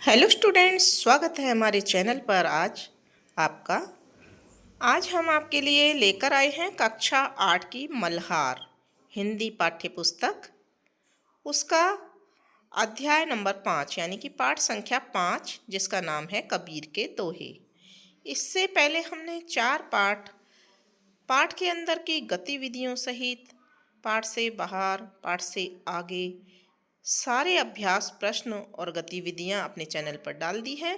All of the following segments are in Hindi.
हेलो स्टूडेंट्स, स्वागत है हमारे चैनल पर। आपका आज हम आपके लिए लेकर आए हैं कक्षा 8 की मल्हार हिंदी पाठ्य पुस्तक, उसका अध्याय नंबर 5 यानी कि पाठ संख्या 5, जिसका नाम है कबीर के दोहे। इससे पहले हमने 4 पाठ के अंदर की गतिविधियों सहित पाठ से बाहर, पाठ से आगे सारे अभ्यास प्रश्न और गतिविधियां अपने चैनल पर डाल दी हैं।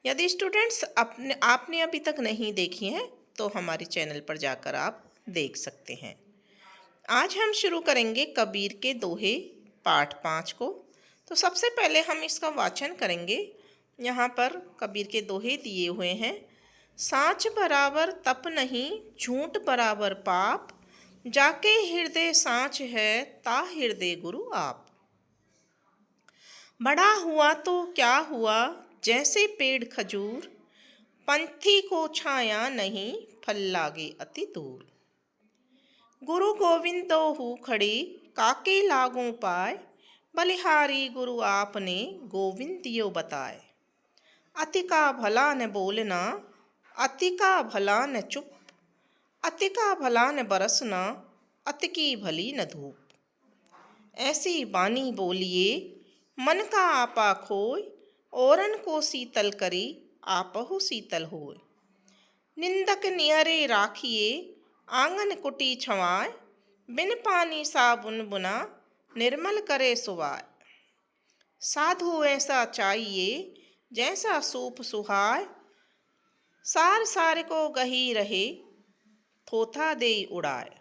यदि स्टूडेंट्स आपने अभी तक नहीं देखी हैं तो हमारे चैनल पर जाकर आप देख सकते हैं। आज हम शुरू करेंगे कबीर के दोहे पाठ 5 को। तो सबसे पहले हम इसका वाचन करेंगे। यहाँ पर कबीर के दोहे दिए हुए हैं। साँच बराबर तप नहीं, झूठ बराबर पाप, जाके हृदय साँच है, ता हृदय गुरु आप। बड़ा हुआ तो क्या हुआ, जैसे पेड़ खजूर, पंथी को छाया नहीं, फल लागे अति दूर। गुरु गोविंद दोहु खड़ी, काके लागों पाए, बलिहारी गुरु आपने, गोविंद दियो बताए। अति का भला न बोलना, अति का भला न चुप, अति का भला न बरसना, अति की भली न धूप। ऐसी बानी बोलिए, मन का आपा खोय, औरन को शीतल करी, आपहु शीतल होय। निंदक नियरे राखिए, आंगन कुटी छवाय, बिन पानी साबुन बुना, निर्मल करे सुवाय। साधु ऐसा चाहिए, जैसा सूप सुहाय, सार सार को गही रहे, थोथा दे उड़ाए।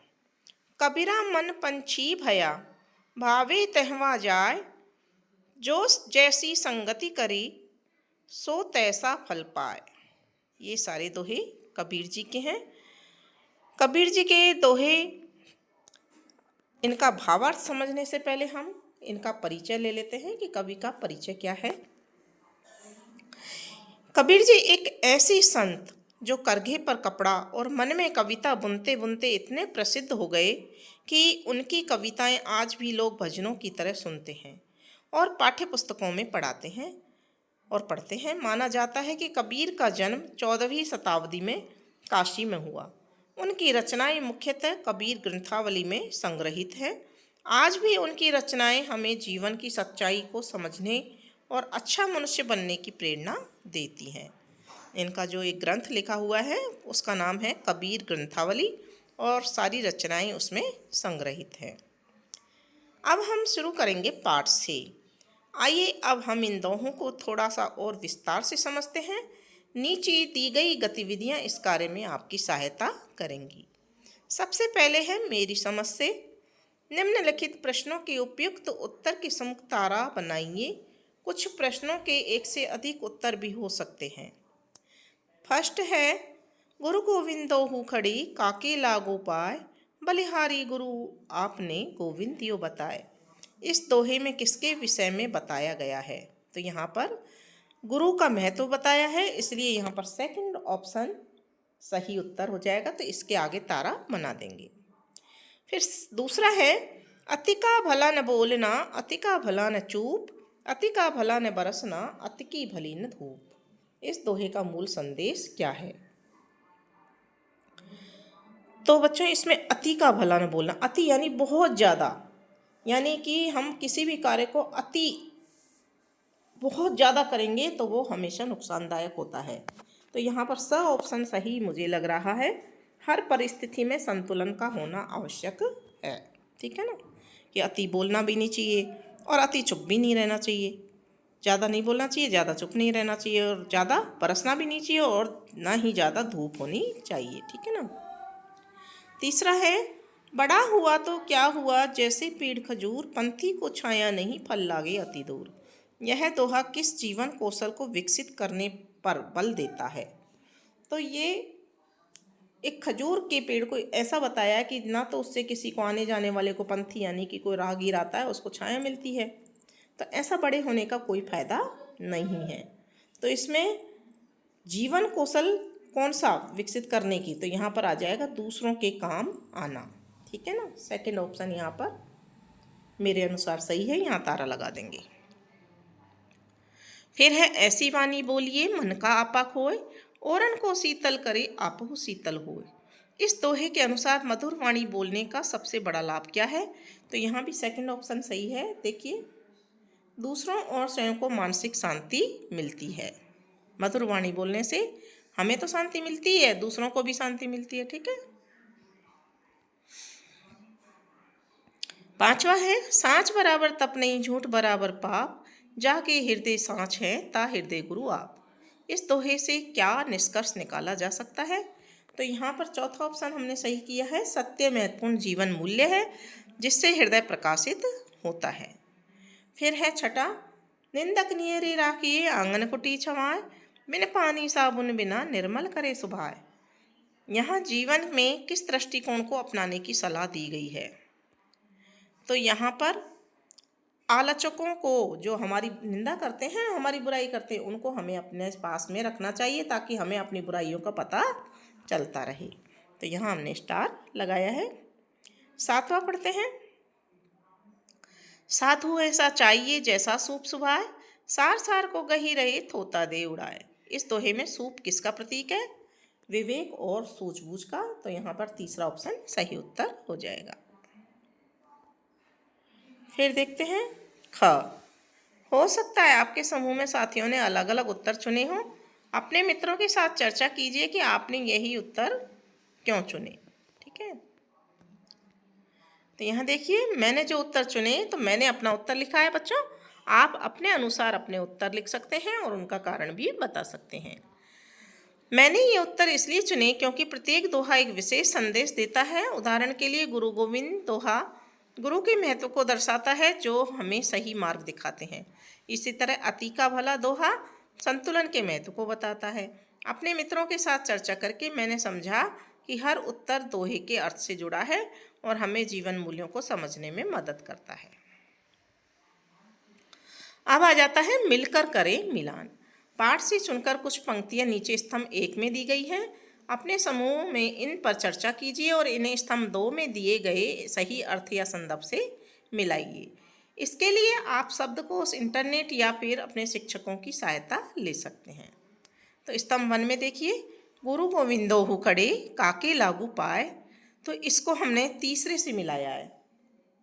कबीरा मन पंछी भया, भावे तहवा जाय, जो जैसी संगति करी, सो तैसा फल पाए। ये सारे दोहे कबीर जी के हैं। कबीर जी के दोहे, इनका भावार्थ समझने से पहले हम इनका परिचय ले लेते हैं कि कवि का परिचय क्या है। कबीर जी एक ऐसी संत जो करघे पर कपड़ा और मन में कविता बुनते बुनते इतने प्रसिद्ध हो गए कि उनकी कविताएं आज भी लोग भजनों की तरह सुनते हैं और पाठ्य पुस्तकों में पढ़ाते हैं और पढ़ते हैं। माना जाता है कि कबीर का जन्म 14वीं शताब्दी में काशी में हुआ। उनकी रचनाएं मुख्यतः कबीर ग्रंथावली में संग्रहित हैं। आज भी उनकी रचनाएं हमें जीवन की सच्चाई को समझने और अच्छा मनुष्य बनने की प्रेरणा देती हैं। इनका जो एक ग्रंथ लिखा हुआ है उसका नाम है कबीर ग्रंथावली और सारी रचनाएं उसमें संग्रहित हैं। अब हम शुरू करेंगे पाठ से। आइए अब हम इन दोहों को थोड़ा सा और विस्तार से समझते हैं। नीचे दी गई गतिविधियां इस कार्य में आपकी सहायता करेंगी। सबसे पहले है मेरी समझ से। निम्नलिखित प्रश्नों के उपयुक्त उत्तर की संयुक्त तारा बनाइए। कुछ प्रश्नों के एक से अधिक उत्तर भी हो सकते हैं। फर्स्ट है, गुरु गोविंद दोहु खड़ी, काके लागो पाए, बलिहारी गुरु आपने, गोविंद दियो बताए। इस दोहे में किसके विषय में बताया गया है? तो यहाँ पर गुरु का महत्व बताया है, इसलिए यहाँ पर सेकंड ऑप्शन सही उत्तर हो जाएगा। तो इसके आगे तारा बना देंगे। फिर दूसरा है, अति का भला न बोलना, अति का भला न चूप, अति का भला न बरसना, अति की भली न धूप। इस दोहे का मूल संदेश क्या है? तो बच्चों, इसमें अति का भला न बोलना, अति यानी बहुत ज़्यादा, यानी कि हम किसी भी कार्य को बहुत ज़्यादा करेंगे तो वो हमेशा नुकसानदायक होता है। तो यहाँ पर स ऑप्शन सही मुझे लग रहा है। हर परिस्थिति में संतुलन का होना आवश्यक है। ठीक है ना, कि अति बोलना भी नहीं चाहिए और अति चुप भी नहीं रहना चाहिए। ज़्यादा नहीं बोलना चाहिए, ज़्यादा चुप नहीं रहना चाहिए और ज़्यादा बरसना भी नहीं चाहिए और ना ही ज़्यादा धूप होनी चाहिए। ठीक है ना। तीसरा है, बड़ा हुआ तो क्या हुआ, जैसे पेड़ खजूर, पंथी को छाया नहीं, फल लागे अति दूर। यह दोहा किस जीवन कौशल को विकसित करने पर बल देता है? तो ये एक खजूर के पेड़ को ऐसा बताया है कि ना तो उससे किसी को आने जाने वाले को, पंथी यानी कि कोई राहगीर आता है, उसको छाया मिलती है, तो ऐसा बड़े होने का कोई फायदा नहीं है। तो इसमें जीवन कौशल कौन सा विकसित करने की, तो यहाँ पर आ जाएगा दूसरों के काम आना। ठीक है ना, सेकंड ऑप्शन यहाँ पर मेरे अनुसार सही है, यहाँ तारा लगा देंगे। फिर है ऐसी वाणी बोलिए मन का आपा खोए, औरन को शीतल करे आपहु शीतल होए। इस दोहे के अनुसार मधुर वाणी बोलने का सबसे बड़ा लाभ क्या है? तो यहाँ भी सेकंड ऑप्शन सही है। देखिए, दूसरों और स्वयं को मानसिक शांति मिलती है। मधुर वाणी बोलने से हमें तो शांति मिलती है, दूसरों को भी शांति मिलती है। ठीक है। पांचवा है सांच बराबर तप नहीं झूठ बराबर पाप, जाके हृदय सांच है ता हृदय गुरु आप। इस दोहे से क्या निष्कर्ष निकाला जा सकता है? तो यहाँ पर चौथा ऑप्शन हमने सही किया है। सत्य महत्वपूर्ण जीवन मूल्य है जिससे हृदय प्रकाशित होता है। फिर है छठा, निंदक नियरे राखिए आंगन कुटी छवाए, बिन पानी साबुन बिना निर्मल करे सुभाए। यहाँ जीवन में किस दृष्टिकोण को अपनाने की सलाह दी गई है? तो यहाँ पर आलोचकों को, जो हमारी निंदा करते हैं, हमारी बुराई करते हैं, उनको हमें अपने पास में रखना चाहिए ताकि हमें अपनी बुराइयों का पता चलता रहे। तो यहाँ हमने स्टार लगाया है। सातवां पढ़ते हैं, साधु ऐसा चाहिए जैसा सूप सुभाए, सार सार को गही रहे थोता दे उड़ाए। इस दोहे में सूप किसका प्रतीक है? विवेक और सूझबूझ का। तो यहाँ पर तीसरा ऑप्शन सही उत्तर हो जाएगा। फिर देखते हैं ख, हो सकता है आपके समूह में साथियों ने अलग अलग उत्तर चुने हों। अपने मित्रों के साथ चर्चा कीजिए कि आपने यही उत्तर क्यों चुने। ठीक है। तो यहाँ देखिए, मैंने जो उत्तर चुने तो मैंने अपना उत्तर लिखा है बच्चों। आप अपने अनुसार अपने उत्तर लिख सकते हैं और उनका कारण भी बता सकते हैं। मैंने ये उत्तर इसलिए चुने क्योंकि प्रत्येक दोहा एक विशेष संदेश देता है। उदाहरण के लिए गुरु गोविंद दोहा गुरु के महत्व को दर्शाता है जो हमें सही मार्ग दिखाते हैं। इसी तरह अति का भला दोहा संतुलन के महत्व को बताता है। अपने मित्रों के साथ चर्चा करके मैंने समझा कि हर उत्तर दोहे के अर्थ से जुड़ा है और हमें जीवन मूल्यों को समझने में मदद करता है। अब आ जाता है मिलकर करें मिलान। पाठ से चुनकर कुछ पंक्तियां नीचे स्तंभ 1 में दी गई हैं। अपने समूह में इन पर चर्चा कीजिए और इन्हें स्तंभ 2 में दिए गए सही अर्थ या संदर्भ से मिलाइए। इसके लिए आप शब्दकोश, इंटरनेट या फिर अपने शिक्षकों की सहायता ले सकते हैं। तो स्तंभ 1 में देखिए, गुरु गोविंदोहु खड़े काके लागू पाए। तो इसको हमने तीसरे से मिलाया है।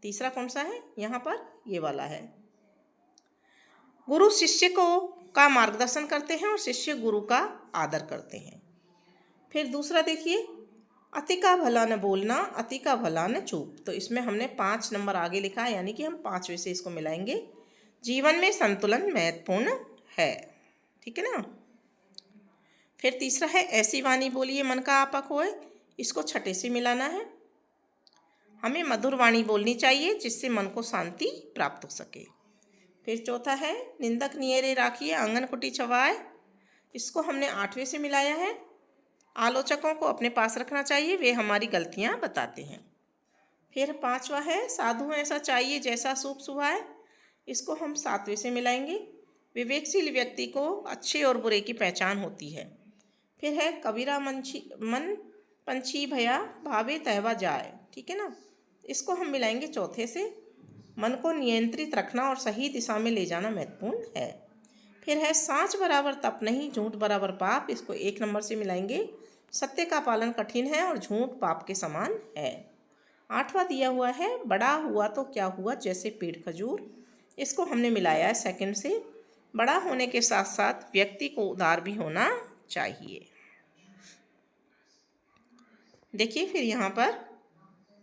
तीसरा कौन सा है? यहाँ पर ये वाला है। गुरु शिष्य को का मार्गदर्शन करते हैं और शिष्य गुरु का आदर करते हैं। फिर दूसरा देखिए, अति का भला न बोलना अति का भला न चूप। तो इसमें हमने 5 नंबर आगे लिखा है, यानी कि हम 5वें से इसको मिलाएंगे। जीवन में संतुलन महत्वपूर्ण है। ठीक है ना। फिर तीसरा है ऐसी वाणी बोलिए मन का आपा खोए। इसको छठे से मिलाना है। हमें मधुर वाणी बोलनी चाहिए जिससे मन को शांति प्राप्त हो सके। फिर चौथा है निंदक नियरे राखिए आंगन कुटी छवाए। इसको हमने 8वें से मिलाया है। आलोचकों को अपने पास रखना चाहिए, वे हमारी गलतियां बताते हैं। फिर 5वां है साधु ऐसा चाहिए जैसा सूप सुभाए। इसको हम 7वें से मिलाएंगे। विवेकशील व्यक्ति को अच्छे और बुरे की पहचान होती है। फिर है कबीरा मन पंछी भया भावे तहवा जाए। ठीक है ना। इसको हम मिलाएंगे चौथे से। मन को नियंत्रित रखना और सही दिशा में ले जाना महत्वपूर्ण है। फिर है सांच बराबर तप नहीं झूठ बराबर पाप। इसको 1 नंबर से मिलाएंगे। सत्य का पालन कठिन है और झूठ पाप के समान है। 8वां दिया हुआ है बड़ा हुआ तो क्या हुआ जैसे पेड़ खजूर। इसको हमने मिलाया है 2nd से। बड़ा होने के साथ साथ व्यक्ति को उदार भी होना चाहिए। देखिए, फिर यहाँ पर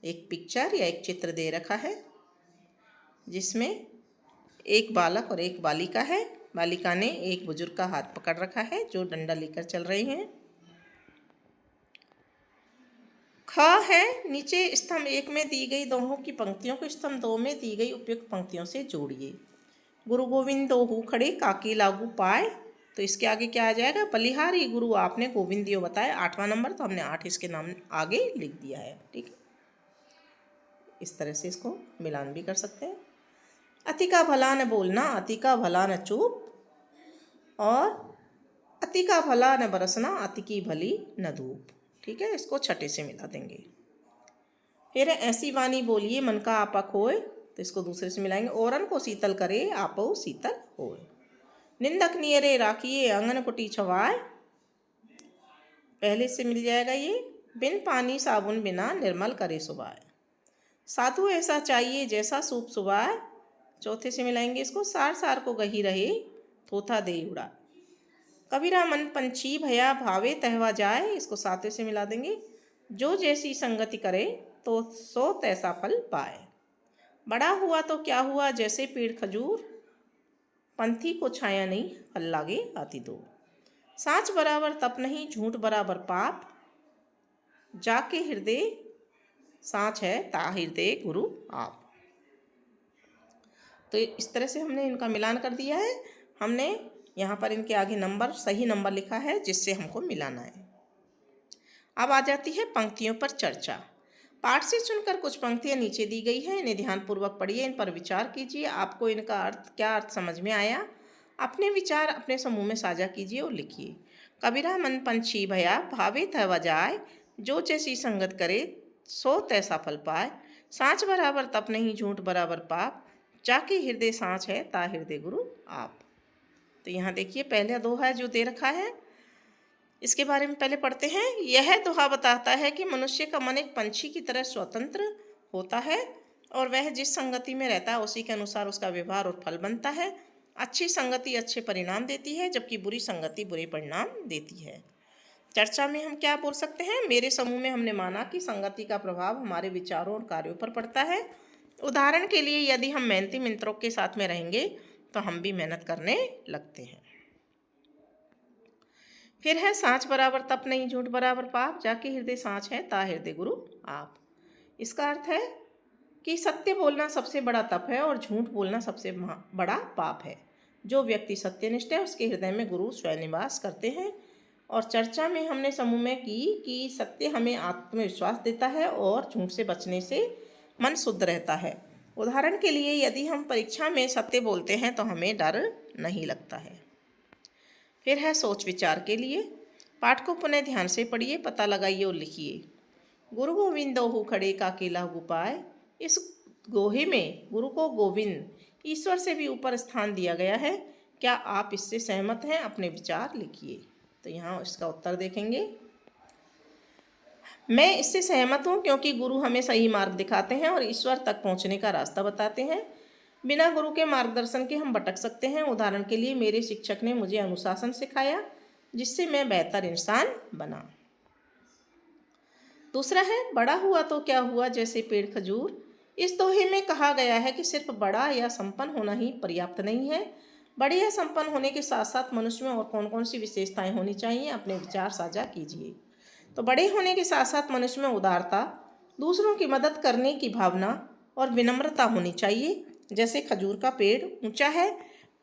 एक पिक्चर या एक चित्र दे रखा है जिसमें एक बालक और एक बालिका है। बालिका ने एक बुजुर्ग का हाथ पकड़ रखा है जो डंडा लेकर चल रहे हैं। ख है नीचे स्तंभ 1 में दी गई दोहों की पंक्तियों को स्तंभ 2 में दी गई उपयुक्त पंक्तियों से जोड़िए। गुरु गोविंद दोहु खड़े काकी लागू पाए। तो इसके आगे क्या आ जाएगा? बलिहारी गुरु आपने गोविंद दियो बताए। 8वां नंबर, तो हमने 8 इसके नाम आगे लिख दिया है। ठीक है। इस तरह से इसको मिलान भी कर सकते हैं। अति का भला न बोलना अति का भला न चूप, और अति का भला न बरसना अति की भली न धूप। ठीक है। इसको छठे से मिला देंगे। फिर ऐसी वाणी बोलिए मन का आपा खोए। तो इसको दूसरे से मिलाएंगे। औरन को शीतल करे आपो शीतल होए। निंदक नियरे राखिए आंगन कुटी छवाए, पहले से मिल जाएगा ये। बिन पानी साबुन बिना निर्मल करे सुबाए, साधु ऐसा चाहिए जैसा सूप सुबाए, चौथे से मिलाएंगे इसको। सार सार को गही रहे थोथा दे उड़ा, कबीरा मन पंछी भया भावे तहवा जाए, इसको सातवें से मिला देंगे। जो जैसी संगति करे तो सो तैसा फल पाए, बड़ा हुआ तो क्या हुआ जैसे पेड़ खजूर, पंथी को छाया नहीं फल लागे आती दूर। साँच बराबर तप नहीं झूठ बराबर पाप, जाके हृदय साँच है ता हृदय गुरु आप। तो इस तरह से हमने इनका मिलान कर दिया है। हमने यहाँ पर इनके आगे नंबर, सही नंबर लिखा है जिससे हमको मिलाना है। अब आ जाती है पंक्तियों पर चर्चा। पाठ से चुनकर कुछ पंक्तियाँ नीचे दी गई हैं, इन्हें ध्यानपूर्वक पढ़िए, इन पर विचार कीजिए। आपको इनका क्या अर्थ समझ में आया, अपने विचार अपने समूह में साझा कीजिए और लिखिए। कबीरा मन पंछी भया भावे तहवा जाए, जो जैसी संगत करे सो तैसा फल पाए, साँच बराबर तप नहीं झूठ बराबर पाप, जाके हृदय साँच है ता हृदय गुरु आप। तो यहाँ देखिए पहला दोहा जो दे रखा है इसके बारे में पहले पढ़ते हैं। यह दोहा बताता है कि मनुष्य का मन एक पंछी की तरह स्वतंत्र होता है और वह जिस संगति में रहता है उसी के अनुसार उसका व्यवहार और फल बनता है। अच्छी संगति अच्छे परिणाम देती है, जबकि बुरी संगति बुरे परिणाम देती है। चर्चा में हम क्या बोल सकते हैं, मेरे समूह में हमने माना कि संगति का प्रभाव हमारे विचारों और कार्यों पर पड़ता है। उदाहरण के लिए यदि हम मेहनती मित्रों के साथ में रहेंगे तो हम भी मेहनत करने लगते हैं। फिर है साँच बराबर तप नहीं झूठ बराबर पाप, जाके हृदय साँच है ता हृदय गुरु आप। इसका अर्थ है कि सत्य बोलना सबसे बड़ा तप है और झूठ बोलना सबसे बड़ा पाप है। जो व्यक्ति सत्यनिष्ठ है उसके हृदय में गुरु स्वयं निवास करते हैं। और चर्चा में हमने समूह में की कि सत्य हमें आत्मविश्वास देता है और झूठ से बचने से मन शुद्ध रहता है। उदाहरण के लिए यदि हम परीक्षा में सत्य बोलते हैं तो हमें डर नहीं लगता है। फिर है सोच विचार के लिए। पाठ को पुनः ध्यान से पढ़िए, पता लगाइए और लिखिए। गुरु गोविंद दोहु खड़े का केला गुपाए, इस गोहे में गुरु को गोविंद ईश्वर से भी ऊपर स्थान दिया गया है। क्या आप इससे सहमत हैं? अपने विचार लिखिए। तो यहाँ इसका उत्तर देखेंगे। मैं इससे सहमत हूँ क्योंकि गुरु हमें सही मार्ग दिखाते हैं और ईश्वर तक पहुँचने का रास्ता बताते हैं। बिना गुरु के मार्गदर्शन के हम भटक सकते हैं। उदाहरण के लिए मेरे शिक्षक ने मुझे अनुशासन सिखाया जिससे मैं बेहतर इंसान बना। दूसरा है बड़ा हुआ तो क्या हुआ जैसे पेड़ खजूर। इस दोहे में कहा गया है कि सिर्फ बड़ा या संपन्न होना ही पर्याप्त नहीं है। बड़े या संपन्न होने के साथ साथ मनुष्य में और कौन कौन सी विशेषताएं होनी चाहिए, अपने विचार साझा कीजिए। तो बड़े होने के साथ साथ मनुष्य में उदारता, दूसरों की मदद करने की भावना और विनम्रता होनी चाहिए। जैसे खजूर का पेड़ ऊंचा है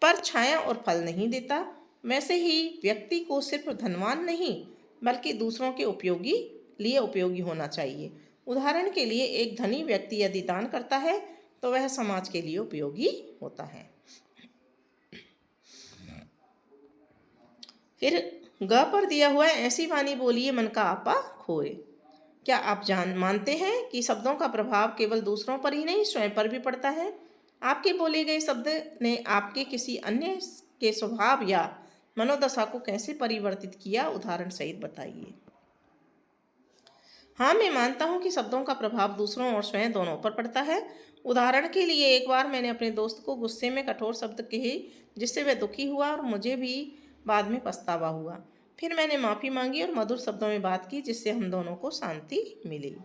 पर छाया और फल नहीं देता, वैसे ही व्यक्ति को सिर्फ धनवान नहीं बल्कि दूसरों के उपयोगी होना चाहिए। उदाहरण के लिए एक धनी व्यक्ति यदि दान करता है तो वह समाज के लिए उपयोगी होता है। फिर ग पर दिया हुआ है ऐसी वाणी बोलिए मन का आपा खोए। क्या आप मानते हैं कि शब्दों का प्रभाव केवल दूसरों पर ही नहीं स्वयं पर भी पड़ता है? आपके बोले गए शब्द ने आपके किसी अन्य के स्वभाव या मनोदशा को कैसे परिवर्तित किया, उदाहरण सहित बताइए। हाँ, मैं मानता हूँ कि शब्दों का प्रभाव दूसरों और स्वयं दोनों पर पड़ता है। उदाहरण के लिए एक बार मैंने अपने दोस्त को गुस्से में कठोर शब्द कहे जिससे वह दुखी हुआ और मुझे भी बाद में पछतावा हुआ। फिर मैंने माफ़ी मांगी और मधुर शब्दों में बात की जिससे हम दोनों को शांति मिली।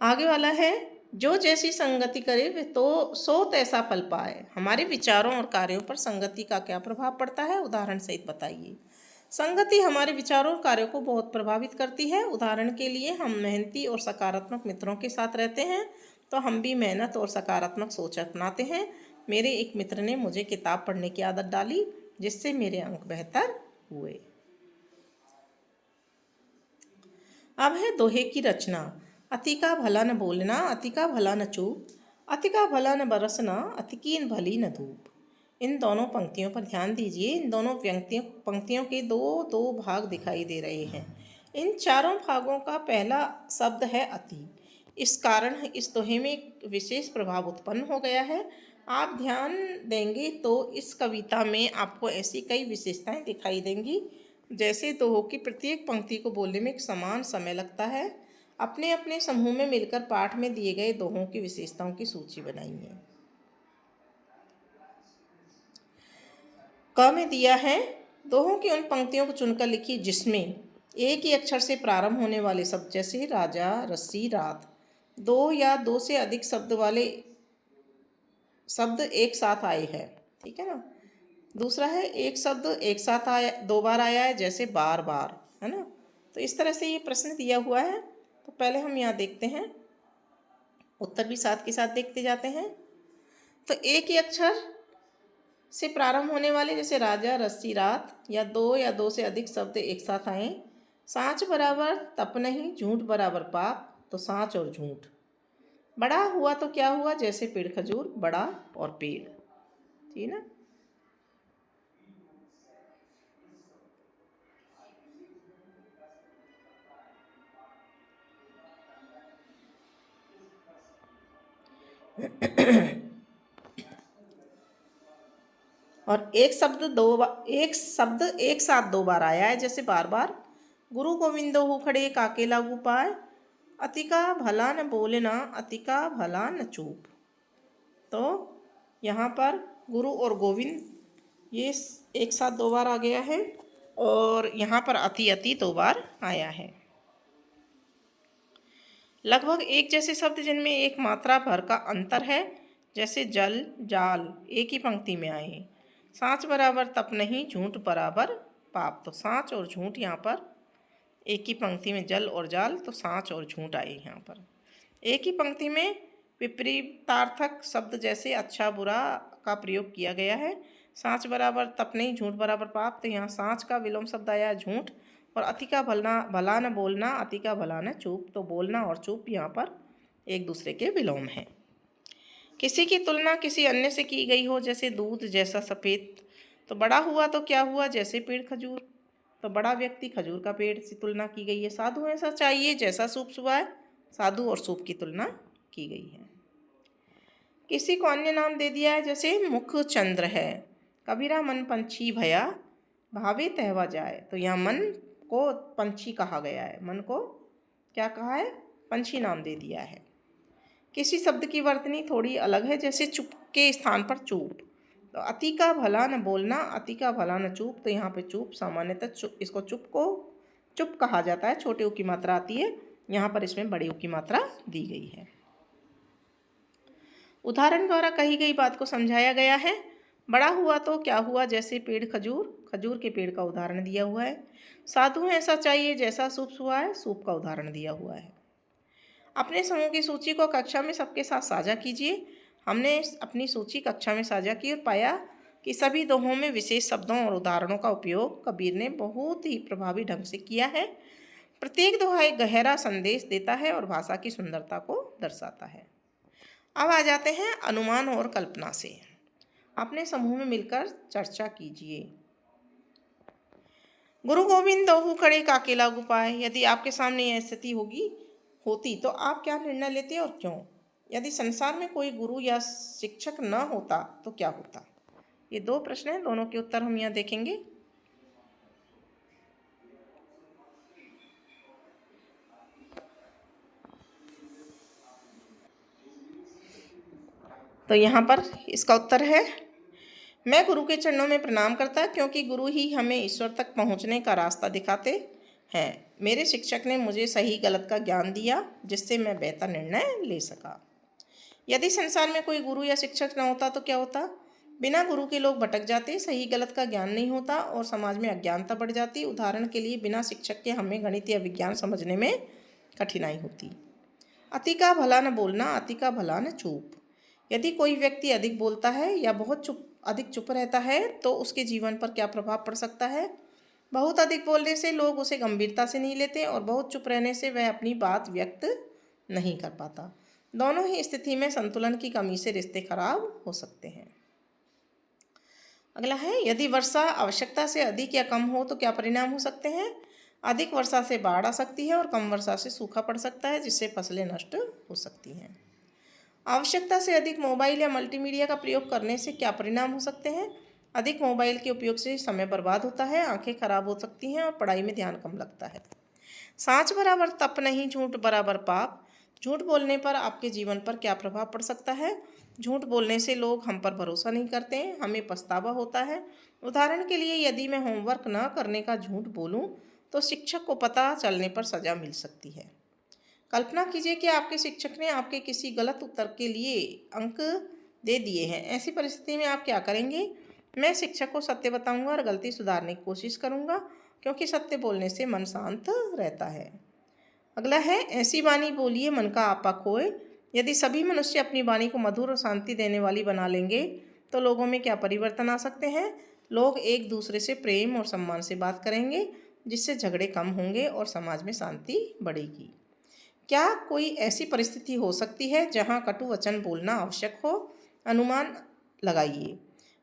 आगे वाला है जो जैसी संगति करे वे तो सो तैसा फल पाए। हमारे विचारों और कार्यों पर संगति का क्या प्रभाव पड़ता है, उदाहरण सहित बताइए। संगति हमारे विचारों और कार्यों को बहुत प्रभावित करती है। उदाहरण के लिए हम मेहनती और सकारात्मक मित्रों के साथ रहते हैं तो हम भी मेहनत और सकारात्मक सोच अपनाते हैं। मेरे एक मित्र ने मुझे किताब पढ़ने की आदत डाली जिससे मेरे अंक बेहतर हुए। अब है दोहे की रचना। अति का भला न बोलना, अति का भला न चूप, अति का भला न बरसना, अति कीन भली न धूप। इन दोनों पंक्तियों पर ध्यान दीजिए। इन दोनों पंक्तियों के दो भाग दिखाई दे रहे हैं। इन चारों भागों का पहला शब्द है अति। इस कारण इस दोहे में एक विशेष प्रभाव उत्पन्न हो गया है। आप ध्यान देंगे तो इस कविता में आपको ऐसी कई विशेषताएं दिखाई देंगी, जैसे दोहों की प्रत्येक पंक्ति को बोलने में एक समान समय लगता है। अपने अपने समूह में मिलकर पाठ में दिए गए दोहों की विशेषताओं की सूची बनाइए। क में दिया है, दोहों की उन पंक्तियों को चुनकर लिखिए जिसमें एक ही अक्षर से प्रारंभ होने वाले शब्द जैसे राजा, रस्सी, रात, दो या दो से अधिक शब्द वाले शब्द एक साथ आए हैं। ठीक है ना। दूसरा है, एक शब्द एक साथ आया, दो बार आया है, जैसे बार बार, है ना। तो इस तरह से ये प्रश्न दिया हुआ है। तो पहले हम यहाँ देखते हैं, उत्तर भी साथ के साथ देखते जाते हैं। तो एक ही अक्षर से प्रारंभ होने वाले जैसे राजा, रस्सी, रात, या दो से अधिक शब्द एक साथ आए। सांच बराबर तप नहीं, झूठ बराबर पाप, तो सांच और झूठ। बड़ा हुआ तो क्या हुआ, जैसे पेड़ खजूर, बड़ा और पेड़। ठीक ना। और एक शब्द एक साथ दो बार आया है, जैसे बार बार, गुरु गोविंदो हु खड़े काके लागू पाए, अतिका भला न बोलना, अतिका भला न चूप। तो यहाँ पर गुरु और गोविंद ये एक साथ दो बार आ गया है, और यहाँ पर अति अति दो बार आया है। लगभग एक जैसे शब्द जिनमें एक मात्रा भर का अंतर है, जैसे जल, जाल, एक ही पंक्ति में आए। सांच बराबर तप नहीं, झूठ बराबर पाप, तो सांच और झूठ यहाँ पर एक ही पंक्ति में, जल और जाल, तो सांच और झूठ आए यहाँ पर। एक ही पंक्ति में विपरीतार्थक शब्द जैसे अच्छा बुरा का प्रयोग किया गया है। सांच बराबर तप नहीं, झूठ बराबर पाप, तो यहाँ सांच का विलोम शब्द आया झूठ, और अति का भला न बोलना, अति का भला न चूप, तो बोलना और चूप यहाँ पर एक दूसरे के विलोम हैं। किसी की तुलना किसी अन्य से की गई हो, जैसे दूध जैसा सफ़ेद, तो बड़ा हुआ तो क्या हुआ, जैसे पेड़ खजूर, तो बड़ा व्यक्ति खजूर का पेड़ से तुलना की गई है। साधु ऐसा चाहिए जैसा सूप सुभाए, साधु और सूप की तुलना की गई है। किसी को अन्य नाम दे दिया है, जैसे मुख चंद्र है, कबीरा मन पंछी भया, भावे तहवा जाए, तो यहाँ मन को पंछी कहा गया है, मन को क्या कहा है, पंछी नाम दे दिया है। किसी शब्द की वर्तनी थोड़ी अलग है, जैसे चुप के स्थान पर चूप, तो अति का भला न बोलना, अति का भला न चूप, तो यहाँ पे चूप सामान्यतः इसको चुप को चुप कहा जाता है, छोटे ऊ की मात्रा आती है, यहाँ पर इसमें बड़ी ऊ की मात्रा दी गई है। उदाहरण द्वारा कही गई बात को समझाया गया है। बड़ा हुआ तो क्या हुआ, जैसे पेड़ खजूर, खजूर के पेड़ का उदाहरण दिया हुआ है। साधु ऐसा चाहिए जैसा सूप सुहा है, सूप का उदाहरण दिया हुआ है। अपने समूह की सूची को कक्षा में सबके साथ साझा कीजिए। हमने अपनी सूची कक्षा में साझा की और पाया कि सभी दोहों में विशेष शब्दों और उदाहरणों का उपयोग कबीर ने बहुत ही प्रभावी ढंग से किया है। प्रत्येक दोहा एक गहरा संदेश देता है और भाषा की सुंदरता को दर्शाता है। अब आ जाते हैं अनुमान और कल्पना से। अपने समूह में मिलकर चर्चा कीजिए। गुरु गोविंद दोहु खड़े काके लागू पाए, यदि आपके सामने यह स्थिति होती तो आप क्या निर्णय लेते और क्यों? यदि संसार में कोई गुरु या शिक्षक न होता तो क्या होता? ये दो प्रश्न हैं, दोनों के उत्तर हम यहाँ देखेंगे। तो यहाँ पर इसका उत्तर है, मैं गुरु के चरणों में प्रणाम करता, क्योंकि गुरु ही हमें ईश्वर तक पहुँचने का रास्ता दिखाते हैं। मेरे शिक्षक ने मुझे सही गलत का ज्ञान दिया, जिससे मैं बेहतर निर्णय ले सका। यदि संसार में कोई गुरु या शिक्षक न होता तो क्या होता? बिना गुरु के लोग भटक जाते, सही गलत का ज्ञान नहीं होता और समाज में अज्ञानता बढ़ जाती। उदाहरण के लिए, बिना शिक्षक के हमें गणित या विज्ञान समझने में कठिनाई होती। अति का भला न बोलना, अति का भला न चूप। यदि कोई व्यक्ति अधिक बोलता है या अधिक चुप रहता है तो उसके जीवन पर क्या प्रभाव पड़ सकता है? बहुत अधिक बोलने से लोग उसे गंभीरता से नहीं लेते और बहुत चुप रहने से वह अपनी बात व्यक्त नहीं कर पाता। दोनों ही स्थिति में संतुलन की कमी से रिश्ते खराब हो सकते हैं। अगला है, यदि वर्षा आवश्यकता से अधिक या कम हो तो क्या परिणाम हो सकते हैं? अधिक वर्षा से बाढ़ आ सकती है और कम वर्षा से सूखा पड़ सकता है, जिससे फसलें नष्ट हो सकती हैं। आवश्यकता से अधिक मोबाइल या मल्टीमीडिया का प्रयोग करने से क्या परिणाम हो सकते हैं? अधिक मोबाइल के उपयोग से समय बर्बाद होता है, आंखें खराब हो सकती हैं और पढ़ाई में ध्यान कम लगता है। साँच बराबर तप नहीं, झूठ बराबर पाप। झूठ बोलने पर आपके जीवन पर क्या प्रभाव पड़ सकता है? झूठ बोलने से लोग हम पर भरोसा नहीं करते, हमें पछतावा होता है। उदाहरण के लिए, यदि मैं होमवर्क न करने का झूठ बोलूं, तो शिक्षक को पता चलने पर सजा मिल सकती है। कल्पना कीजिए कि आपके शिक्षक ने आपके किसी गलत उत्तर के लिए अंक दे दिए हैं। ऐसी परिस्थिति में आप क्या करेंगे? मैं शिक्षक को सत्य बताऊंगा और गलती सुधारने की कोशिश करूंगा, क्योंकि सत्य बोलने से मन शांत रहता है। अगला है, ऐसी वाणी बोलिए मन का आपा खोए। यदि सभी मनुष्य अपनी वाणी को मधुर और शांति देने वाली बना लेंगे, तो लोगों में क्या परिवर्तन आ सकते हैं? लोग एक दूसरे से प्रेम और सम्मान से बात करेंगे, जिससे झगड़े कम होंगे और समाज में शांति बढ़ेगी। क्या कोई ऐसी परिस्थिति हो सकती है जहां कटु वचन बोलना आवश्यक हो? अनुमान लगाइए।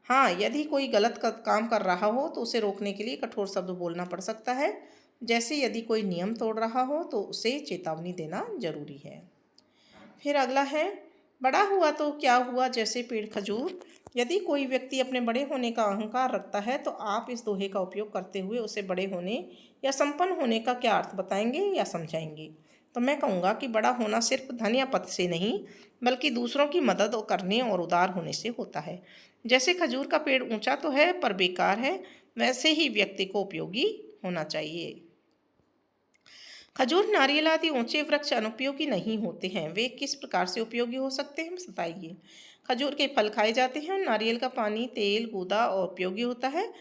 हाँ, यदि कोई गलत काम कर रहा हो तो उसे रोकने के लिए कठोर शब्द बोलना पड़ सकता है। जैसे यदि कोई नियम तोड़ रहा हो तो उसे चेतावनी देना जरूरी है। फिर अगला है, बड़ा हुआ तो क्या हुआ जैसे पेड़ खजूर। यदि कोई व्यक्ति अपने बड़े होने का अहंकार रखता है, तो आप इस दोहे का उपयोग करते हुए उसे बड़े होने या संपन्न होने का क्या अर्थ बताएंगे या समझाएंगे? तो मैं कहूँगा कि बड़ा होना सिर्फ धन या पद से नहीं, बल्कि दूसरों की मदद करने और उदार होने से होता है। जैसे खजूर का पेड़ ऊंचा तो है पर बेकार है, वैसे ही व्यक्ति को उपयोगी होना चाहिए। खजूर, नारियल आदि ऊंचे वृक्ष अनुपयोगी नहीं होते हैं। वे किस प्रकार से उपयोगी हो सकते हैं, बताइए। खजूर के फल खाए जाते हैं और नारियल का पानी, तेल, गूदा और उपयोगी होता है।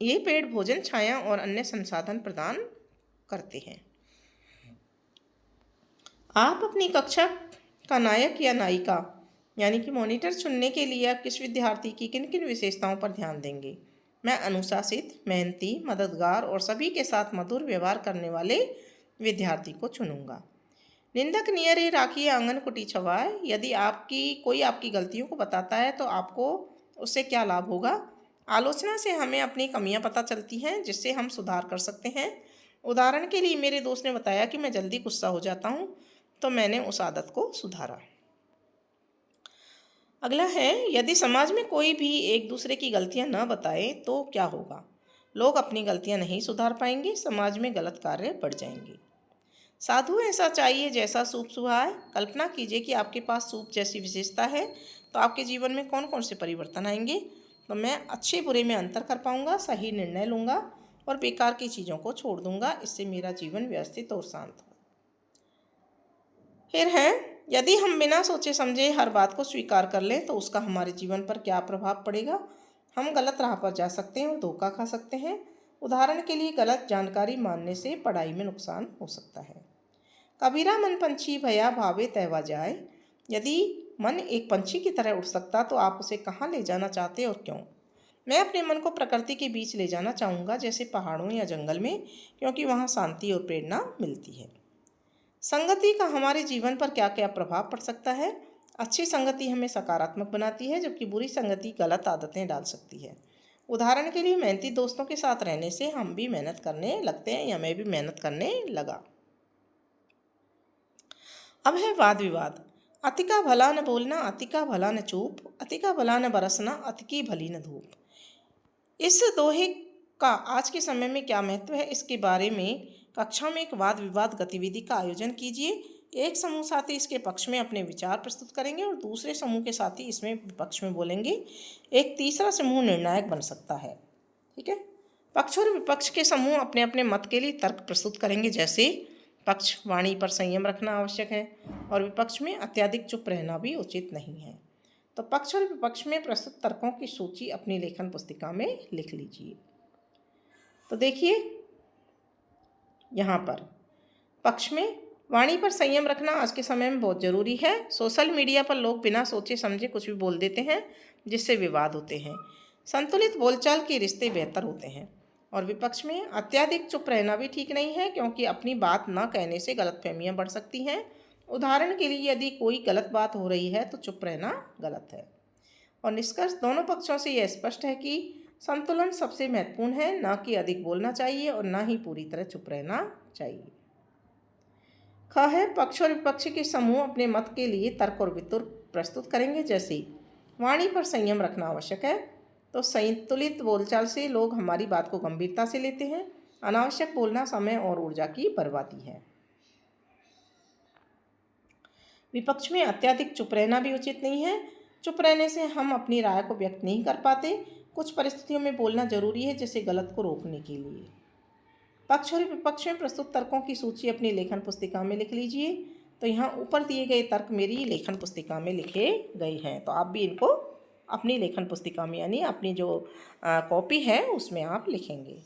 ये पेड़ भोजन, छाया और अन्य संसाधन प्रदान करते हैं। आप अपनी कक्षा का नायक या नायिका यानी कि मॉनिटर चुनने के लिए आप किस विद्यार्थी की किन किन विशेषताओं पर ध्यान देंगे? मैं अनुशासित, मेहनती, मददगार और सभी के साथ मधुर व्यवहार करने वाले विद्यार्थी को चुनूंगा। निंदक नियरे राखिए आंगन कुटी छवाए। यदि कोई आपकी गलतियों को बताता है तो आपको उससे क्या लाभ होगा? आलोचना से हमें अपनी कमियां पता चलती हैं, जिससे हम सुधार कर सकते हैं। उदाहरण के लिए, मेरे दोस्त ने बताया कि मैं जल्दी गुस्सा हो जाता हूँ, तो मैंने उस आदत को सुधारा। अगला है, यदि समाज में कोई भी एक दूसरे की गलतियां न बताए तो क्या होगा? लोग अपनी गलतियां नहीं सुधार पाएंगे, समाज में गलत कार्य बढ़ जाएंगे। साधु ऐसा चाहिए जैसा सूप सुहाए। कल्पना कीजिए कि आपके पास सूप जैसी विशेषता है, तो आपके जीवन में कौन कौन से परिवर्तन आएंगे? तो मैं अच्छे बुरे में अंतर कर पाऊंगा, सही निर्णय लूंगा और बेकार की चीज़ों को छोड़ दूंगा। इससे मेरा जीवन व्यवस्थित और शांत हो। फिर है, यदि हम बिना सोचे समझे हर बात को स्वीकार कर लें तो उसका हमारे जीवन पर क्या प्रभाव पड़ेगा? हम गलत राह पर जा सकते हैं और धोखा खा सकते हैं। उदाहरण के लिए, गलत जानकारी मानने से पढ़ाई में नुकसान हो सकता है। कबीरा मन पंछी भया भावे तैवा जाए। यदि मन एक पंछी की तरह उड़ सकता तो आप उसे कहाँ ले जाना चाहते और क्यों? मैं अपने मन को प्रकृति के बीच ले जाना चाहूँगा, जैसे पहाड़ों या जंगल में, क्योंकि वहाँ शांति और प्रेरणा मिलती है। संगति का हमारे जीवन पर क्या क्या प्रभाव पड़ सकता है? अच्छी संगति हमें सकारात्मक बनाती है, जबकि बुरी संगति गलत आदतें डाल सकती है। उदाहरण के लिए, मेहनती दोस्तों के साथ रहने से हम भी मेहनत करने लगते हैं या मैं भी मेहनत करने लगा। अब है वाद विवाद। अति का भला न बोलना, अति का भला न चूप, अति का भला न बरसना, अति की भली न धूप। इस दोहे का आज के समय में क्या महत्व है, इसके बारे में कक्षा में एक वाद विवाद गतिविधि का आयोजन कीजिए। एक समूह साथी इसके पक्ष में अपने विचार प्रस्तुत करेंगे और दूसरे समूह के साथी इसमें विपक्ष में बोलेंगे। एक तीसरा समूह निर्णायक बन सकता है। ठीक है। पक्ष और विपक्ष के समूह अपने अपने मत के लिए तर्क प्रस्तुत करेंगे। जैसे पक्ष, वाणी पर संयम रखना आवश्यक है और विपक्ष में अत्यधिक चुप रहना भी उचित नहीं है। तो पक्ष और विपक्ष में प्रस्तुत तर्कों की सूची अपनी लेखन पुस्तिका में लिख लीजिए। तो देखिए, यहाँ पर पक्ष में वाणी पर संयम रखना आज के समय में बहुत ज़रूरी है। सोशल मीडिया पर लोग बिना सोचे समझे कुछ भी बोल देते हैं, जिससे विवाद होते हैं। संतुलित बोलचाल के रिश्ते बेहतर होते हैं। और विपक्ष में अत्यधिक चुप रहना भी ठीक नहीं है, क्योंकि अपनी बात न कहने से गलतफहमियां बढ़ सकती हैं। उदाहरण के लिए, यदि कोई गलत बात हो रही है तो चुप रहना गलत है। और निष्कर्ष दोनों पक्षों से यह स्पष्ट है कि संतुलन सबसे महत्वपूर्ण है, ना कि अधिक बोलना चाहिए और ना ही पूरी तरह चुप रहना चाहिए। ख है पक्ष और विपक्ष के समूह अपने मत के लिए तर्क और वितर्क प्रस्तुत करेंगे। जैसे वाणी पर संयम रखना आवश्यक है। तो संतुलित बोलचाल से लोग हमारी बात को गंभीरता से लेते हैं। अनावश्यक बोलना समय और ऊर्जा की बर्बादी है। विपक्ष में अत्यधिक चुप रहना भी उचित नहीं है। चुप रहने से हम अपनी राय को व्यक्त नहीं कर पाते। कुछ परिस्थितियों में बोलना जरूरी है, जैसे गलत को रोकने के लिए। पक्ष और विपक्ष में प्रस्तुत तर्कों की सूची अपनी लेखन पुस्तिका में लिख लीजिए। तो यहाँ ऊपर दिए गए तर्क मेरी लेखन पुस्तिका में लिखे गए हैं, तो आप भी इनको अपनी लेखन पुस्तिका में यानी अपनी जो कॉपी है उसमें आप लिखेंगे।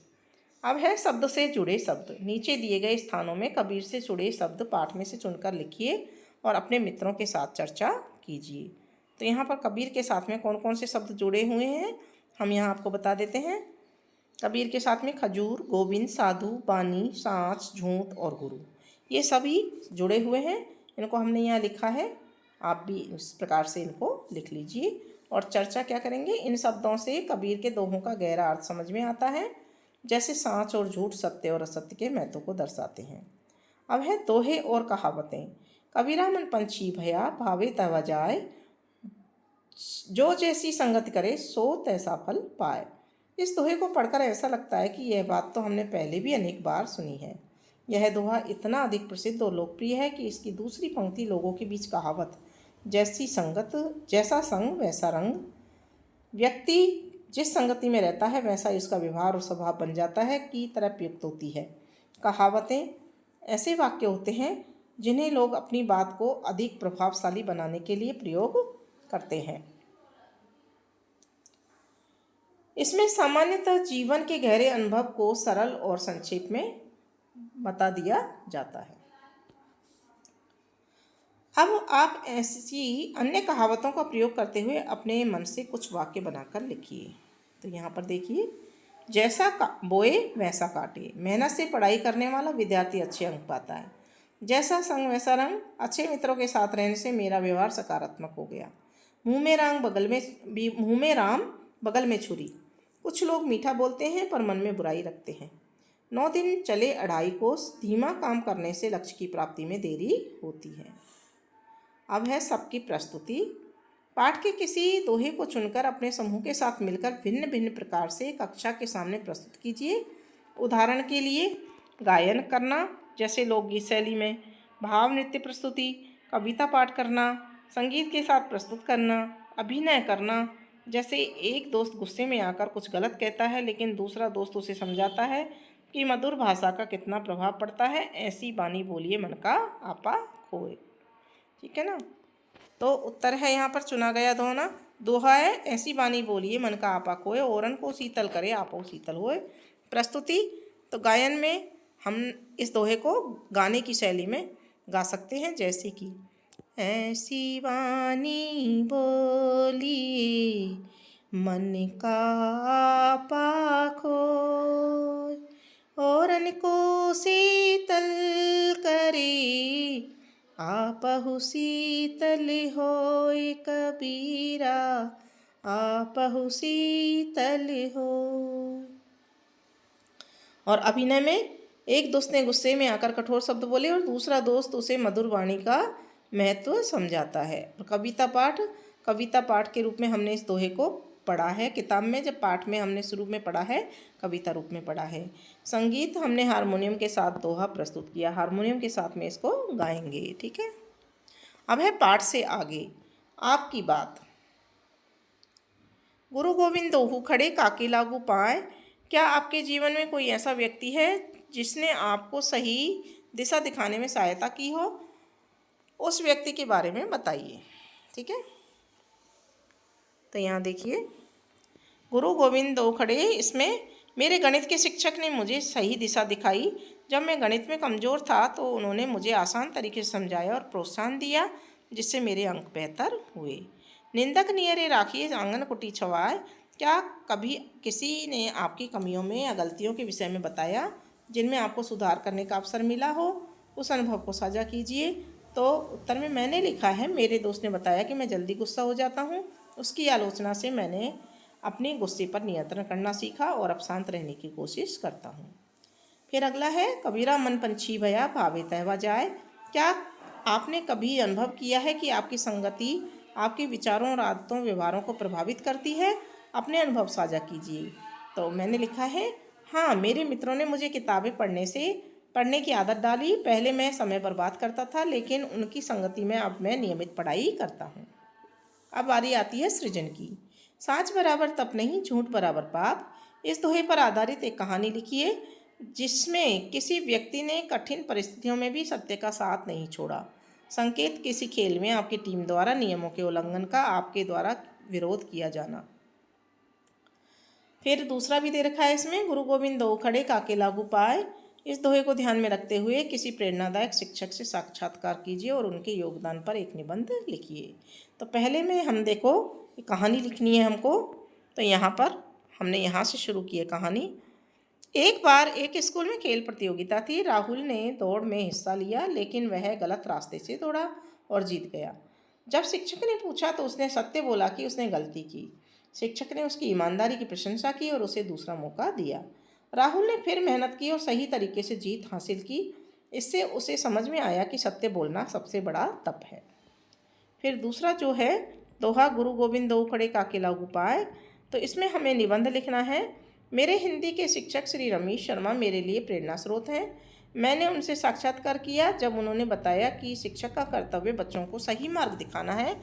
अब है शब्द से जुड़े शब्द। नीचे दिए गए स्थानों में कबीर से जुड़े शब्द पाठ में से चुनकर लिखिए और अपने मित्रों के साथ चर्चा कीजिए। तो यहाँ पर कबीर के साथ में कौन कौन से शब्द जुड़े हुए हैं हम यहाँ आपको बता देते हैं। कबीर के साथ में खजूर, गोविंद, साधु, बानी, सांच, झूठ और गुरु, ये सभी जुड़े हुए हैं। इनको हमने यहाँ लिखा है, आप भी इस प्रकार से इनको लिख लीजिए। और चर्चा क्या करेंगे, इन शब्दों से कबीर के दोहों का गहरा अर्थ समझ में आता है। जैसे सांच और झूठ सत्य और असत्य के महत्व को दर्शाते हैं। अब है दोहे और कहावतें। कबीरा मन पंछी भया भावे तह जाए, जो जैसी संगत करे सो तैसा फल पाए। इस दोहे को पढ़कर ऐसा लगता है कि यह बात तो हमने पहले भी अनेक बार सुनी है। यह दोहा इतना अधिक प्रसिद्ध और लोकप्रिय है कि इसकी दूसरी पंक्ति लोगों के बीच कहावत जैसी संगत जैसा संग वैसा रंग, व्यक्ति जिस संगति में रहता है वैसा उसका व्यवहार और स्वभाव बन जाता है की तरह प्रयुक्त होती है। कहावतें ऐसे वाक्य होते हैं जिन्हें लोग अपनी बात को अधिक प्रभावशाली बनाने के लिए प्रयोग करते हैं। इसमें सामान्यतः जीवन के गहरे अनुभव को सरल और संक्षेप में बता दिया जाता है। अब आप ऐसी अन्य कहावतों का प्रयोग करते हुए अपने मन से कुछ वाक्य बनाकर लिखिए। तो यहाँ पर देखिए, जैसा बोए वैसा काटे, मेहनत से पढ़ाई करने वाला विद्यार्थी अच्छे अंक पाता है। जैसा संग वैसा रंग, अच्छे मित्रों के साथ रहने से मेरा व्यवहार सकारात्मक हो गया। मुँह में राम बगल में छुरी। कुछ लोग मीठा बोलते हैं पर मन में बुराई रखते हैं। 9 दिन चले 2.5 कोस, धीमा काम करने से लक्ष्य की प्राप्ति में देरी होती है। अब है सबकी प्रस्तुति। पाठ के किसी दोहे को चुनकर अपने समूह के साथ मिलकर भिन्न भिन्न प्रकार से कक्षा के सामने प्रस्तुत कीजिए। उदाहरण के लिए गायन करना, जैसे लोकगीत शैली में, भाव नृत्य प्रस्तुति, कविता पाठ करना, संगीत के साथ प्रस्तुत करना, अभिनय करना, जैसे एक दोस्त गुस्से में आकर कुछ गलत कहता है लेकिन दूसरा दोस्त उसे समझाता है कि मधुर भाषा का कितना प्रभाव पड़ता है। ऐसी बानी बोलिए मन का आपा खोए। ठीक है ना। तो उत्तर है यहाँ पर चुना गया दोहा है, ऐसी बानी बोलिए मन का आपा खोए, औरन को शीतल करे आपो शीतल होए। प्रस्तुति, तो गायन में हम इस दोहे को गाने की शैली में गा सकते हैं, जैसे कि ऐसी वाणी बोलिए मन का आपा खोए, औरन को शीतल करे आपहु शीतल होए, कबीरा आपहु शीतल हो। और अभिनय में एक दोस्त ने गुस्से में आकर कठोर शब्द बोले और दूसरा दोस्त उसे मधुर वाणी का महत्व समझाता है। और कविता पाठ के रूप में हमने इस दोहे को पढ़ा है किताब में, जब पाठ में हमने शुरू में पढ़ा है, कविता रूप में पढ़ा है। संगीत हमने हारमोनियम के साथ दोहा प्रस्तुत किया, हारमोनियम के साथ में इसको गाएंगे। ठीक है। अब है पाठ से आगे आपकी बात। गुरु गोविंद दोहू खड़े काके लागू पाए। क्या आपके जीवन में कोई ऐसा व्यक्ति है जिसने आपको सही दिशा दिखाने में सहायता की हो? उस व्यक्ति के बारे में बताइए। ठीक है। तो यहाँ देखिए, गुरु गोविंद दो खड़े, इसमें मेरे गणित के शिक्षक ने मुझे सही दिशा दिखाई। जब मैं गणित में कमज़ोर था तो उन्होंने मुझे आसान तरीके से समझाया और प्रोत्साहन दिया, जिससे मेरे अंक बेहतर हुए। निंदक नियरे राखिए आंगन कुटी छवाए। क्या कभी किसी ने आपकी कमियों में या गलतियों के विषय में बताया जिनमें आपको सुधार करने का अवसर मिला हो? उस अनुभव को साझा कीजिए। तो उत्तर में मैंने लिखा है, मेरे दोस्त ने बताया कि मैं जल्दी गुस्सा हो जाता हूँ। उसकी आलोचना से मैंने अपने गुस्से पर नियंत्रण करना सीखा और अब शांत रहने की कोशिश करता हूँ। फिर अगला है, कबीरा मन पंछी भया भावे तहवा जाए। क्या आपने कभी अनुभव किया है कि आपकी संगति आपके विचारों और आदतों व्यवहारों को प्रभावित करती है? अपने अनुभव साझा कीजिए। तो मैंने लिखा है, हाँ, मेरे मित्रों ने मुझे किताबें पढ़ने की आदत डाली। पहले मैं समय बर्बाद करता था, लेकिन उनकी संगति में अब मैं नियमित पढ़ाई करता हूँ। अब बारी आती है सृजन की। साँच बराबर तप नहीं, झूठ बराबर पाप। इस दोहे पर आधारित एक कहानी लिखिए जिसमें किसी व्यक्ति ने कठिन परिस्थितियों में भी सत्य का साथ नहीं छोड़ा। संकेत, किसी खेल में आपकी टीम द्वारा नियमों के उल्लंघन का आपके द्वारा विरोध किया जाना। फिर दूसरा भी दे रखा है इसमें, गुरु गोविंद दो खड़े काके लागू पाए। इस दोहे को ध्यान में रखते हुए किसी प्रेरणादायक शिक्षक से साक्षात्कार कीजिए और उनके योगदान पर एक निबंध लिखिए। तो पहले में हम देखो कहानी लिखनी है हमको। तो यहाँ पर हमने यहाँ से शुरू की है कहानी। एक बार एक स्कूल में खेल प्रतियोगिता थी। राहुल ने दौड़ में हिस्सा लिया, लेकिन वह गलत रास्ते से दौड़ा और जीत गया। जब शिक्षक ने पूछा तो उसने सत्य बोला कि उसने गलती की। शिक्षक ने उसकी ईमानदारी की प्रशंसा की और उसे दूसरा मौका दिया। राहुल ने फिर मेहनत की और सही तरीके से जीत हासिल की। इससे उसे समझ में आया कि सत्य बोलना सबसे बड़ा तप है। फिर दूसरा जो है दोहा, गुरु गोविंद दो खड़े काके लागू पाए। तो इसमें हमें निबंध लिखना है। मेरे हिंदी के शिक्षक श्री रमेश शर्मा मेरे लिए प्रेरणा स्रोत हैं। मैंने उनसे साक्षात्कार किया जब उन्होंने बताया कि शिक्षक का कर्तव्य बच्चों को सही मार्ग दिखाना है।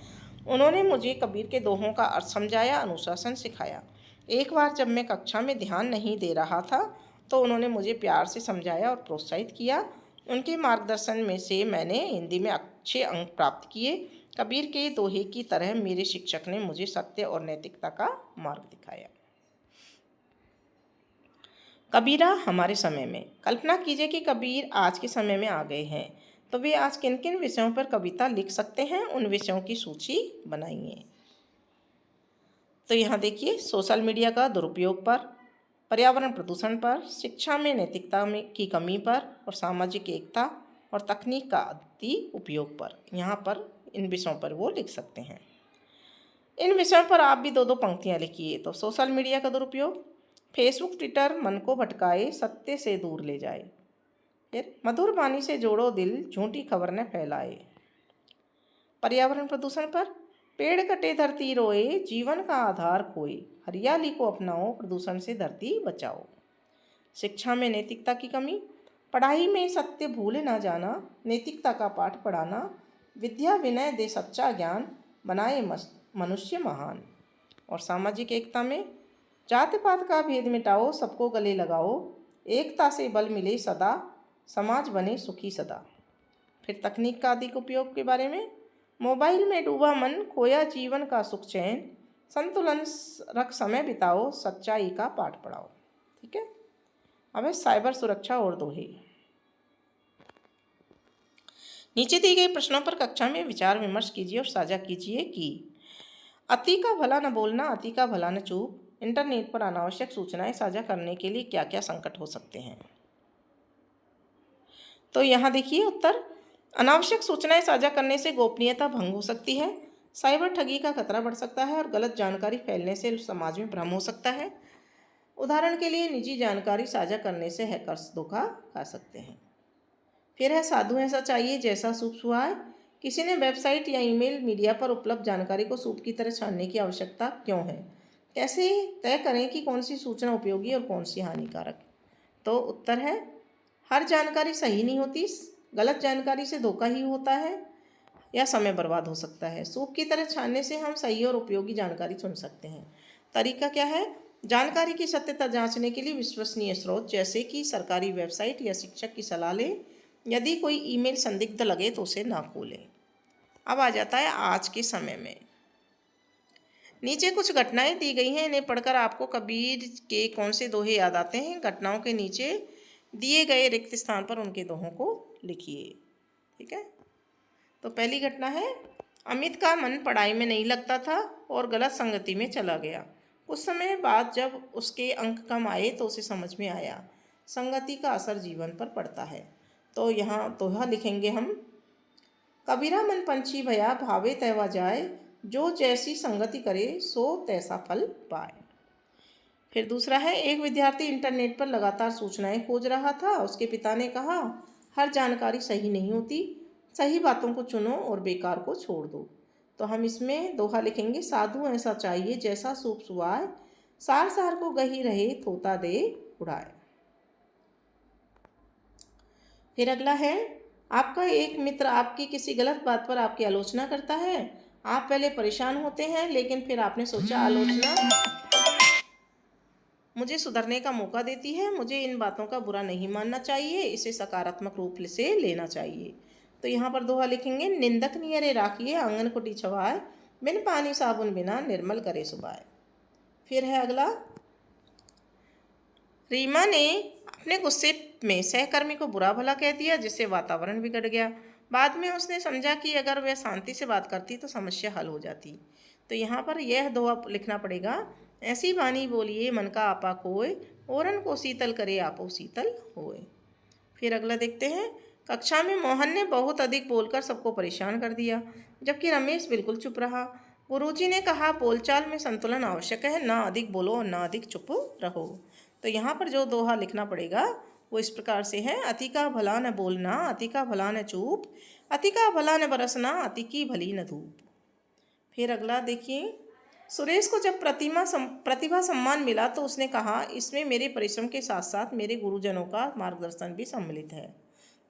उन्होंने मुझे कबीर के दोहों का अर्थ समझाया, अनुशासन सिखाया। एक बार जब मैं कक्षा में ध्यान नहीं दे रहा था तो उन्होंने मुझे प्यार से समझाया और प्रोत्साहित किया। उनके मार्गदर्शन में से मैंने हिंदी में अच्छे अंक प्राप्त किए। कबीर के दोहे की तरह मेरे शिक्षक ने मुझे सत्य और नैतिकता का मार्ग दिखाया। कबीरा हमारे समय में। कल्पना कीजिए कि कबीर आज के समय में आ गए हैं, तो वे आज किन किन विषयों पर कविता लिख सकते हैं, उन विषयों की सूची बनाइए। तो यहाँ देखिए, सोशल मीडिया का दुरुपयोग पर, पर्यावरण प्रदूषण पर, शिक्षा में नैतिकता की कमी पर, और सामाजिक एकता और तकनीक का अति उपयोग पर। यहाँ पर इन विषयों पर वो लिख सकते हैं। इन विषयों पर आप भी दो दो पंक्तियाँ लिखिए। तो सोशल मीडिया का दुरुपयोग, फेसबुक ट्विटर मन को भटकाए, सत्य से दूर ले जाए। फिर मधुर वाणी से जोड़ो दिल, झूठी खबर न फैलाए। पर्यावरण प्रदूषण पर, पेड़ कटे धरती रोए, जीवन का आधार खोए, हरियाली को अपनाओ, प्रदूषण से धरती बचाओ। शिक्षा में नैतिकता की कमी, पढ़ाई में सत्य भूले ना जाना, नैतिकता का पाठ पढ़ाना, विद्या विनय दे सच्चा ज्ञान, बनाए मनुष्य महान। और सामाजिक एकता में, जात पात का भेद मिटाओ, सबको गले लगाओ, एकता से बल मिले सदा, समाज बने सुखी सदा। फिर तकनीक का अधिक उपयोग के बारे में, मोबाइल में डूबा मन, खोया जीवन का सुख चैन, संतुलन रख समय बिताओ, सच्चाई का पाठ पढ़ाओ। ठीक है। अब है साइबर सुरक्षा और दोहे। नीचे दिए गए प्रश्नों पर कक्षा में विचार विमर्श कीजिए और साझा कीजिए कि अति का भला न बोलना, अति का भला न चूप, इंटरनेट पर अनावश्यक सूचनाएं साझा करने के लिए क्या क्या संकट हो सकते हैं। तो यहाँ देखिए उत्तर, अनावश्यक सूचनाएं साझा करने से गोपनीयता भंग हो सकती है, साइबर ठगी का खतरा बढ़ सकता है और गलत जानकारी फैलने से समाज में भ्रम हो सकता है। उदाहरण के लिए निजी जानकारी साझा करने से हैकर्स धोखा खा सकते हैं। फिर है साधु ऐसा चाहिए जैसा सूप सुहाए। किसी ने वेबसाइट या ईमेल मीडिया पर उपलब्ध जानकारी को सूप की तरह छानने की आवश्यकता क्यों है? कैसे तय करें कि कौन सी सूचना उपयोगी और कौन सी हानिकारक? तो उत्तर है, हर जानकारी सही नहीं होती, गलत जानकारी से धोखा ही होता है या समय बर्बाद हो सकता है। सूप की तरह छानने से हम सही और उपयोगी जानकारी चुन सकते हैं। तरीका क्या है? जानकारी की सत्यता जांचने के लिए विश्वसनीय स्रोत जैसे कि सरकारी वेबसाइट या शिक्षक की सलाह लें। यदि कोई ईमेल संदिग्ध लगे तो उसे ना खोलें। अब आ जाता है आज के समय में। नीचे कुछ घटनाएं दी गई हैं, इन्हें पढ़कर आपको कबीर के कौन से दोहे याद आते हैं? घटनाओं के नीचे दिए गए रिक्त स्थान पर उनके दोहों को लिखिए। ठीक है। तो पहली घटना है, अमित का मन पढ़ाई में नहीं लगता था और गलत संगति में चला गया। कुछ समय बाद जब उसके अंक कम आए तो उसे समझ में आया संगति का असर जीवन पर पड़ता है। तो यहाँ दोहा लिखेंगे हम, कबीरा मन पंछी भया, भावे तैवा जाए, जो जैसी संगति करे सो तैसा फल पाए। फिर दूसरा है, एक विद्यार्थी इंटरनेट पर लगातार सूचनाएं खोज रहा था। उसके पिता ने कहा, हर जानकारी सही नहीं होती, सही बातों को चुनो और बेकार को छोड़ दो। तो हम इसमें दोहा लिखेंगे, साधु ऐसा चाहिए जैसा सूप सुहाए, सार सार को गही रहे थोता दे उड़ाए। फिर अगला है, आपका एक मित्र आपकी किसी गलत बात पर आपकी आलोचना करता है। आप पहले परेशान होते हैं, लेकिन फिर आपने सोचा आलोचना मुझे सुधरने का मौका देती है, मुझे इन बातों का बुरा नहीं मानना चाहिए, इसे सकारात्मक रूप से लेना चाहिए। तो यहाँ पर दोहा लिखेंगे, निंदक नियरे राखिए आंगन कुटी छवाए, बिन पानी साबुन बिना निर्मल करे सुबाए। फिर है अगला, रीमा ने अपने गुस्से में सहकर्मी को बुरा भला कह दिया, जिससे वातावरण बिगड़ गया। बाद में उसने समझा कि अगर वह शांति से बात करती तो समस्या हल हो जाती। तो यहाँ पर यह दोहा लिखना पड़ेगा, ऐसी वाणी बोलिए मन का आपा खोए, ओरन को शीतल करे आपो शीतल होए। फिर अगला देखते हैं, कक्षा में मोहन ने बहुत अधिक बोलकर सबको परेशान कर दिया, जबकि रमेश बिल्कुल चुप रहा। गुरुजी ने कहा, बोलचाल में संतुलन आवश्यक है, ना अधिक बोलो और ना अधिक चुप रहो। तो यहाँ पर जो दोहा लिखना पड़ेगा वो इस प्रकार से है, अति का भला न बोलना, अति का भला न चूप, अति का भला न बरसना, अति की भली न धूप। फिर अगला देखिए, सुरेश को जब प्रतिभा सम्मान मिला तो उसने कहा, इसमें मेरे परिश्रम के साथ साथ मेरे गुरुजनों का मार्गदर्शन भी सम्मिलित है।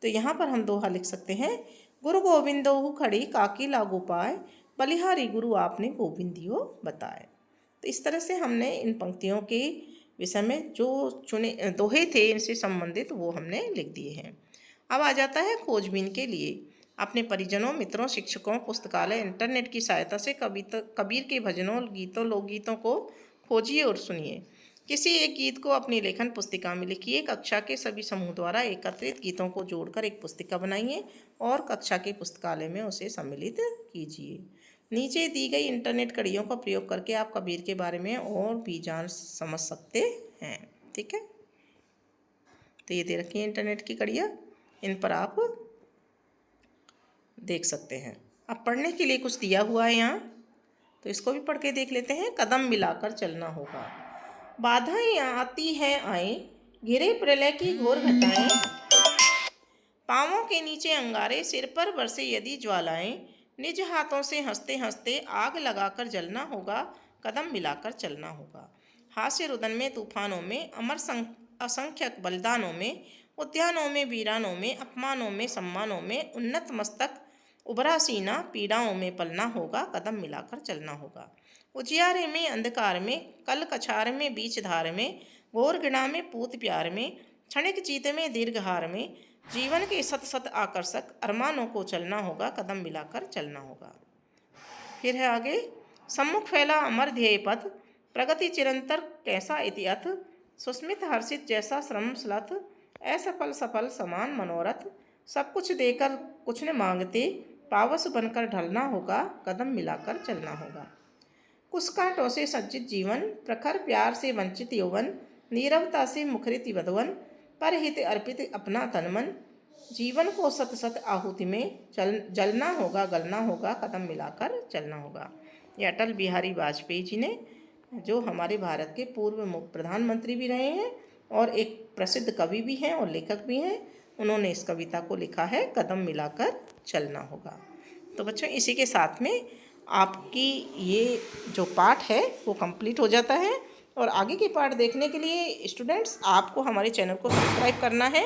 तो यहाँ पर हम दोहा लिख सकते हैं, गुरु गोविंदो खड़ी काकी लागू पाए, बलिहारी गुरु आपने गोविंदियो बताए। तो इस तरह से हमने इन पंक्तियों के विषय में जो चुने दोहे थे इनसे संबंधित वो हमने लिख दिए हैं। अब आ जाता है खोजबीन के लिए। अपने परिजनों, मित्रों, शिक्षकों, पुस्तकालय, इंटरनेट की सहायता से कबीर के भजनों, गीतों, लोकगीतों को खोजिए और सुनिए। किसी एक गीत को अपनी लेखन पुस्तिका में लिखिए। कक्षा के सभी समूह द्वारा एकत्रित गीतों को जोड़कर एक पुस्तिका बनाइए और कक्षा के पुस्तकालय में उसे सम्मिलित कीजिए। नीचे दी गई इंटरनेट कड़ियों का प्रयोग करके आप कबीर के बारे में और भी जान समझ सकते हैं। ठीक है, तो ये दे रखी है इंटरनेट की कड़ियाँ, इन पर आप देख सकते हैं। अब पढ़ने के लिए कुछ दिया हुआ है यहाँ, तो इसको भी पढ़ के देख लेते हैं। कदम मिलाकर चलना होगा, बाधाएं आती हैं आए, घिरे प्रलय की घोर घटाएं, पाँवों के नीचे अंगारे, सिर पर बरसे यदि ज्वालाएं, निज हाथों से हंसते हंसते आग लगाकर जलना होगा, कदम मिलाकर चलना होगा। हास्य रुदन में, तूफानों में, असंख्यक बलिदानों में, उद्यानों में, वीरानों में, अपमानों में, सम्मानों में, उन्नत मस्तक उभरा सीना, पीड़ाओं में पलना होगा, कदम मिलाकर चलना होगा। उजियारे में, अंधकार में, कल कछार में, बीच धार में, घोर घृणा में, पूत प्यार में, क्षणिक जीत में, दीर्घहार में, जीवन के सत सत आकर्षक अरमानों को चलना होगा, कदम मिलाकर चलना होगा। फिर है आगे, सम्मुख फैला अमर ध्येय पथ, प्रगति चिरंतर कैसा इतिअथ, सुस्मित हर्षित जैसा श्रम स्लथ, असफल सफल समान मनोरथ, सब कुछ देकर कुछ न मांगते, पावस बनकर ढलना होगा, कदम मिलाकर चलना होगा। कुछ कांटों से सज्जित जीवन, प्रखर प्यार से वंचित यौवन, नीरवता से मुखरित वधवन, परहित अर्पित अपना तन मन, जीवन को सत सत आहुति में जलना होगा, गलना होगा, कदम मिलाकर चलना होगा। ये अटल बिहारी वाजपेयी जी ने, जो हमारे भारत के पूर्व प्रधानमंत्री भी रहे हैं और एक प्रसिद्ध कवि भी हैं और लेखक भी हैं, उन्होंने इस कविता को लिखा है, कदम मिलाकर चलना होगा। तो बच्चों, इसी के साथ में आपकी ये जो पाठ है वो कंप्लीट हो जाता है। और आगे के पाठ देखने के लिए स्टूडेंट्स आपको हमारे चैनल को सब्सक्राइब करना है,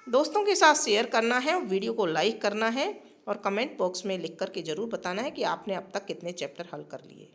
दोस्तों के साथ शेयर करना है, वीडियो को लाइक करना है और कमेंट बॉक्स में लिख कर के ज़रूर बताना है कि आपने अब तक कितने चैप्टर हल कर लिए।